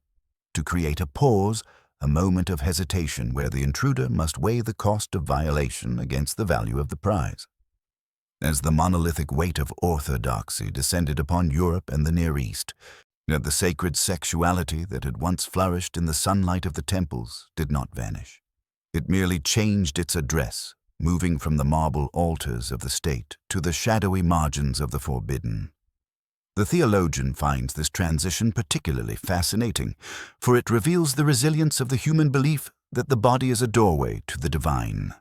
A: to create a pause, a moment of hesitation where the intruder must weigh the cost of violation against the value of the prize. As the monolithic weight of orthodoxy descended upon Europe and the Near East, the sacred sexuality that had once flourished in the sunlight of the temples did not vanish. It merely changed its address, moving from the marble altars of the state to the shadowy margins of the forbidden. The theologian finds this transition particularly fascinating, for it reveals the resilience of the human belief that the body is a doorway to the divine.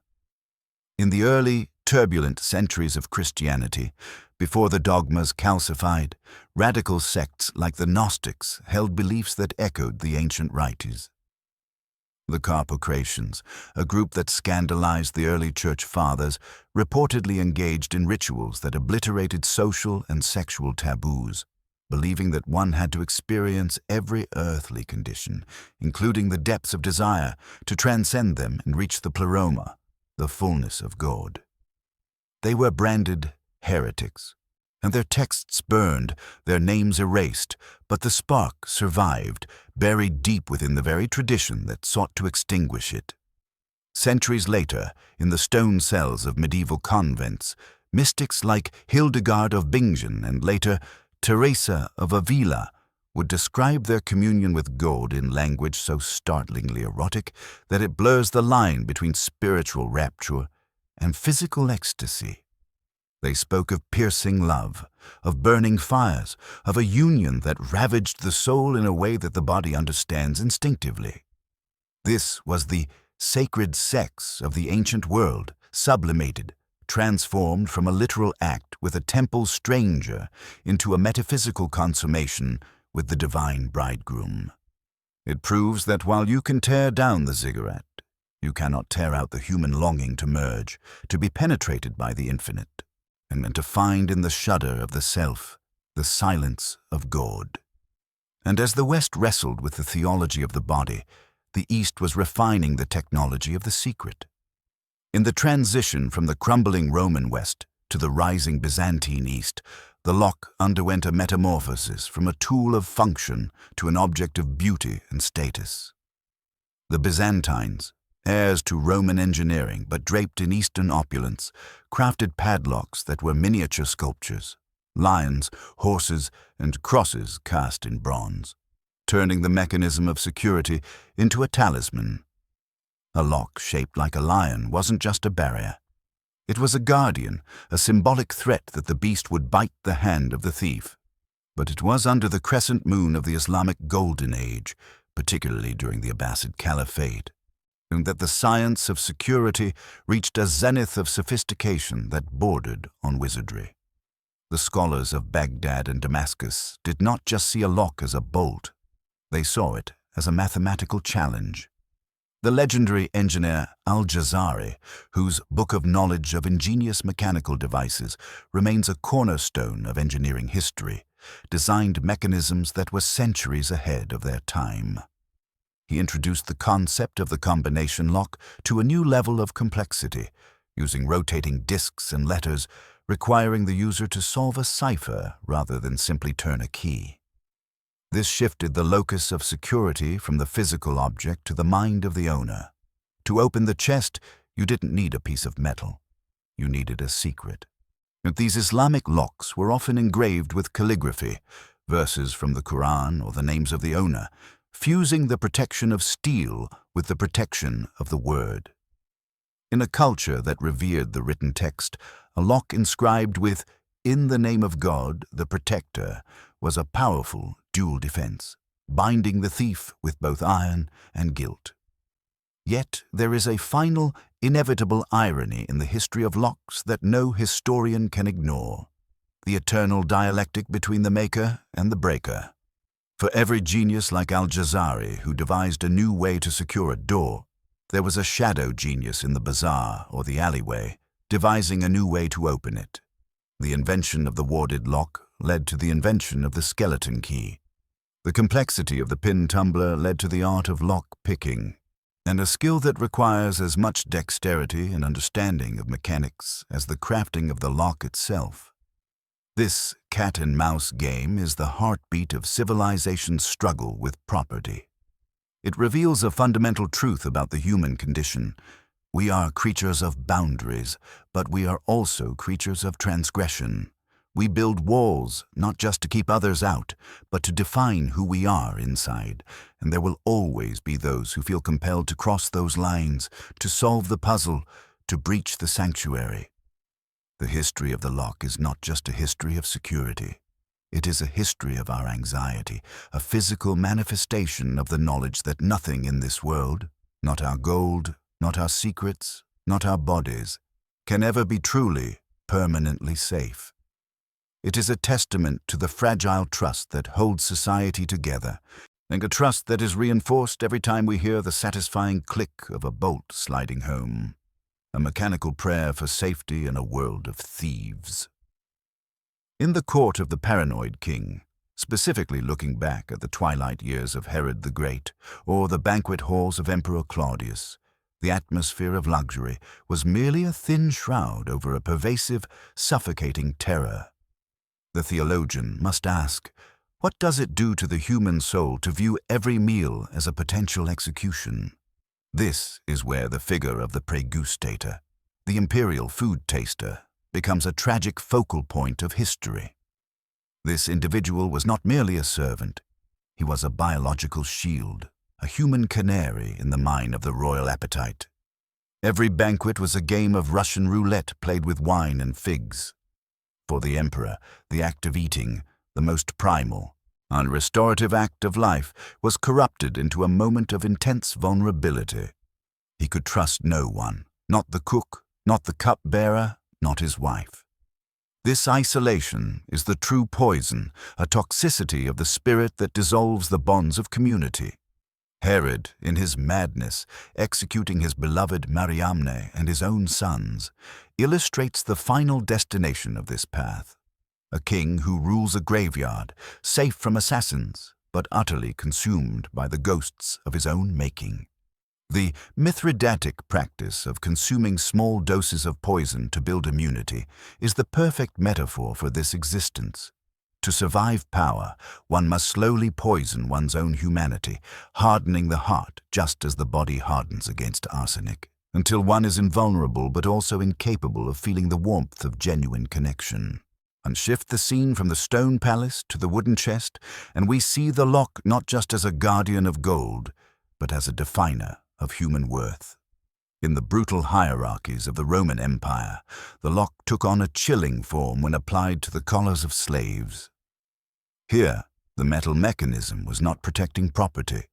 A: In the early, turbulent centuries of Christianity, before the dogmas calcified, radical sects like the Gnostics held beliefs that echoed the ancient rites. The Carpocratians, a group that scandalized the early church fathers, reportedly engaged in rituals that obliterated social and sexual taboos, believing that one had to experience every earthly condition, including the depths of desire, to transcend them and reach the pleroma, the fullness of God. They were branded heretics, and their texts burned, their names erased, but the spark survived, buried deep within the very tradition that sought to extinguish it. Centuries later, in the stone cells of medieval convents, mystics like Hildegard of Bingen and later Teresa of Avila would describe their communion with God in language so startlingly erotic that it blurs the line between spiritual rapture and physical ecstasy. They spoke of piercing love, of burning fires, of a union that ravaged the soul in a way that the body understands instinctively. This was the sacred sex of the ancient world, sublimated, transformed from a literal act with a temple stranger into a metaphysical consummation with the divine bridegroom. It proves that while you can tear down the ziggurat, you cannot tear out the human longing to merge, to be penetrated by the infinite, and to find in the shudder of the self the silence of God. And as the West wrestled with the theology of the body, the East was refining the technology of the secret. In the transition from the crumbling Roman West to the rising Byzantine East, the lock underwent a metamorphosis from a tool of function to an object of beauty and status. The Byzantines, heirs to Roman engineering but draped in Eastern opulence, crafted padlocks that were miniature sculptures, lions, horses, and crosses cast in bronze, turning the mechanism of security into a talisman. A lock shaped like a lion wasn't just a barrier. It was a guardian, a symbolic threat that the beast would bite the hand of the thief. But it was under the crescent moon of the Islamic Golden Age, particularly during the Abbasid Caliphate, and that the science of security reached a zenith of sophistication that bordered on wizardry. The scholars of Baghdad and Damascus did not just see a lock as a bolt. They saw it as a mathematical challenge. The legendary engineer Al-Jazari, whose Book of Knowledge of Ingenious Mechanical Devices remains a cornerstone of engineering history, designed mechanisms that were centuries ahead of their time. He introduced the concept of the combination lock to a new level of complexity, using rotating discs and letters, requiring the user to solve a cipher rather than simply turn a key. This shifted the locus of security from the physical object to the mind of the owner. To open the chest, you didn't need a piece of metal. You needed a secret. And these Islamic locks were often engraved with calligraphy, verses from the Quran or the names of the owner, fusing the protection of steel with the protection of the word. In a culture that revered the written text, a lock inscribed with "In the name of God, the Protector," was a powerful dual defense, binding the thief with both iron and guilt. Yet there is a final, inevitable irony in the history of locks that no historian can ignore: the eternal dialectic between the maker and the breaker. For every genius like Al-Jazari who devised a new way to secure a door, there was a shadow genius in the bazaar or the alleyway, devising a new way to open it. The invention of the warded lock led to the invention of the skeleton key. The complexity of the pin tumbler led to the art of lock picking, and a skill that requires as much dexterity and understanding of mechanics as the crafting of the lock itself. This cat-and-mouse game is the heartbeat of civilization's struggle with property. It reveals a fundamental truth about the human condition. We are creatures of boundaries, but we are also creatures of transgression. We build walls not just to keep others out, but to define who we are inside, and there will always be those who feel compelled to cross those lines, to solve the puzzle, to breach the sanctuary. The history of the lock is not just a history of security. It is a history of our anxiety, a physical manifestation of the knowledge that nothing in this world, not our gold, not our secrets, not our bodies, can ever be truly, permanently safe. It is a testament to the fragile trust that holds society together, and a trust that is reinforced every time we hear the satisfying click of a bolt sliding home. A mechanical prayer for safety in a world of thieves. In the court of the paranoid king, specifically looking back at the twilight years of Herod the Great or the banquet halls of Emperor Claudius, the atmosphere of luxury was merely a thin shroud over a pervasive, suffocating terror. The theologian must ask, what does it do to the human soul to view every meal as a potential execution? This is where the figure of the pregustator, the imperial food taster, becomes a tragic focal point of history. This individual was not merely a servant. He was a biological shield, a human canary in the mine of the royal appetite. Every banquet was a game of Russian roulette played with wine and figs. For the emperor, the act of eating, the most primal, unrestorative act of life, was corrupted into a moment of intense vulnerability. He could trust no one, not the cook, not the cup-bearer, not his wife. This isolation is the true poison, a toxicity of the spirit that dissolves the bonds of community. Herod, in his madness, executing his beloved Mariamne and his own sons, illustrates the final destination of this path. A king who rules a graveyard, safe from assassins, but utterly consumed by the ghosts of his own making. The Mithridatic practice of consuming small doses of poison to build immunity is the perfect metaphor for this existence. To survive power, one must slowly poison one's own humanity, hardening the heart just as the body hardens against arsenic, until one is invulnerable but also incapable of feeling the warmth of genuine connection. And shift the scene from the stone palace to the wooden chest, and we see the lock not just as a guardian of gold, but as a definer of human worth. In the brutal hierarchies of the Roman Empire, the lock took on a chilling form when applied to the collars of slaves. Here, the metal mechanism was not protecting property.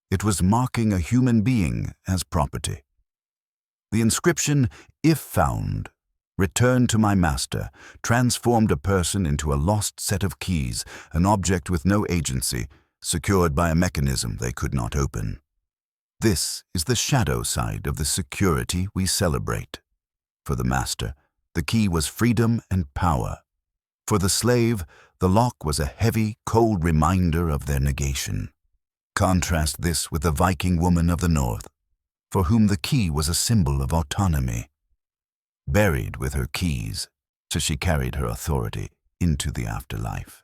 A: It was marking a human being as property. The inscription, "If found, return to my master," transformed a person into a lost set of keys, an object with no agency, secured by a mechanism they could not open. This is the shadow side of the security we celebrate. For the master, the key was freedom and power. For the slave, the lock was a heavy, cold reminder of their negation. Contrast this with the Viking woman of the north, for whom the key was a symbol of autonomy. Buried with her keys, so she carried her authority into the afterlife.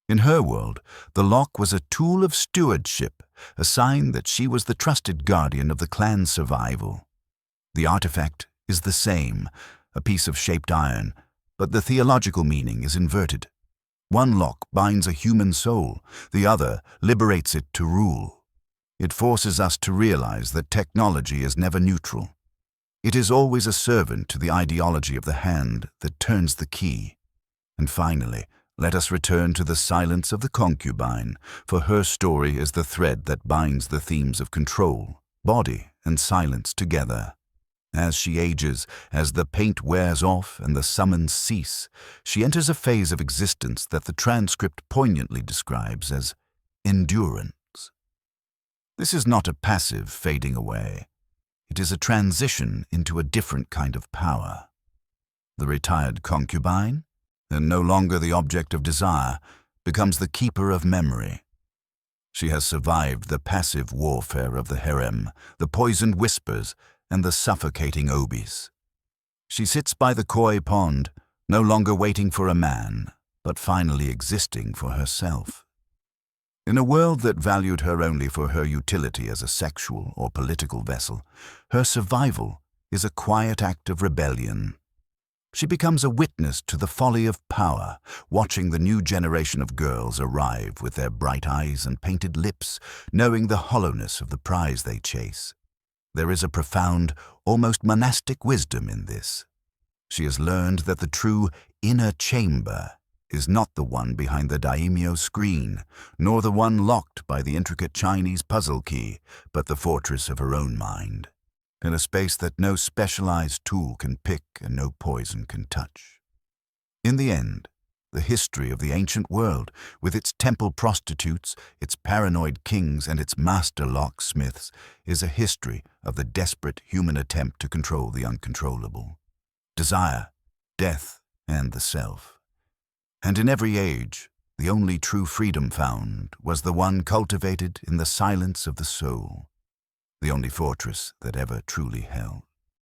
A: In her world, the lock was a tool of stewardship, a sign that she was the trusted guardian of the clan's survival. The artifact is the same, a piece of shaped iron, but the theological meaning is inverted. One lock binds a human soul, the other liberates it to rule. It forces us to realize that technology is never neutral. It is always a servant to the ideology of the hand that turns the key. And finally, let us return to the silence of the concubine, for her story is the thread that binds the themes of control, body, and silence together. As she ages, as the paint wears off and the summons cease, she enters a phase of existence that the transcript poignantly describes as endurance. This is not a passive fading away. It is a transition into a different kind of power. The retired concubine, and no longer the object of desire, becomes the keeper of memory. She has survived the passive warfare of the harem, the poisoned whispers, and the suffocating obis. She sits by the koi pond, no longer waiting for a man, but finally existing for herself. In a world that valued her only for her utility as a sexual or political vessel, her survival is a quiet act of rebellion. She becomes a witness to the folly of power, watching the new generation of girls arrive with their bright eyes and painted lips, knowing the hollowness of the prize they chase. There is a profound, almost monastic wisdom in this. She has learned that the true inner chamber is not the one behind the daimyo screen, nor the one locked by the intricate Chinese puzzle key, but the fortress of her own mind, in a space that no specialized tool can pick and no poison can touch. In the end, the history of the ancient world, with its temple prostitutes, its paranoid kings, and its master locksmiths, is a history of the desperate human attempt to control the uncontrollable. Desire, death, and the self. And in every age, the only true freedom found was the one cultivated in the silence of the soul, the only fortress that ever truly held.